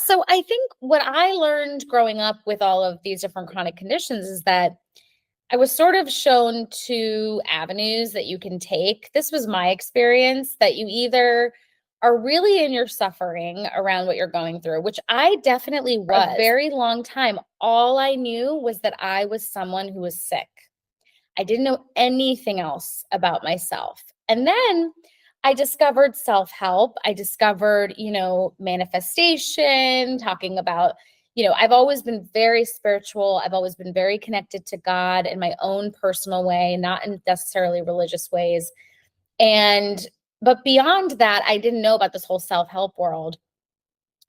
So I think what I learned growing up with all of these different chronic conditions is that I was sort of shown two avenues that you can take. This was my experience, that you either are really in your suffering around what you're going through, which I definitely was. A very long time, all I knew was that I was someone who was sick. I didn't know anything else about myself. And then I discovered self-help. I discovered, manifestation, talking about, I've always been very spiritual. I've always been very connected to God in my own personal way, not in necessarily religious ways. But beyond that, I didn't know about this whole self-help world.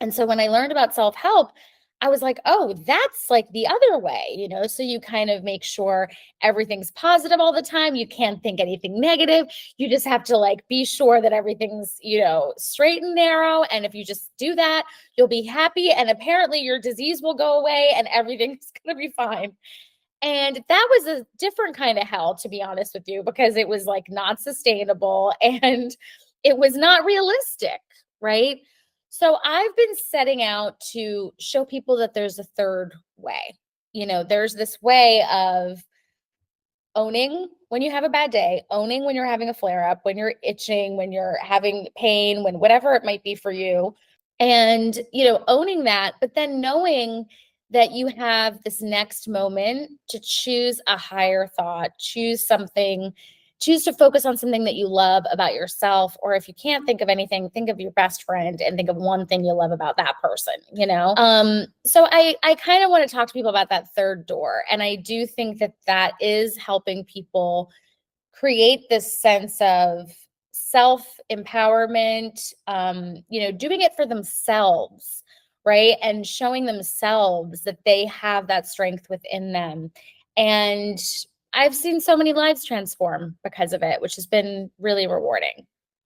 And so when I learned about self-help, I was like, oh, that's like the other way, So you kind of make sure everything's positive all the time. You can't think anything negative. You just have to like be sure that everything's, straight and narrow. And if you just do that, you'll be happy. And apparently your disease will go away and everything's going to be fine. And that was a different kind of hell, to be honest with you, because it was like not sustainable and it was not realistic, right? So I've been setting out to show people that there's a third way. There's this way of owning when you have a bad day, owning when you're having a flare up, when you're itching, when you're having pain, when whatever it might be for you. And, owning that, but then knowing that you have this next moment to choose a higher thought, choose to focus on something that you love about yourself. Or if you can't think of anything, think of your best friend and think of one thing you love about that person, So I kind of want to talk to people about that third door. And I do think that that is helping people create this sense of self-empowerment, doing it for themselves, right? And showing themselves that they have that strength within them. And I've seen so many lives transform because of it, which has been really rewarding.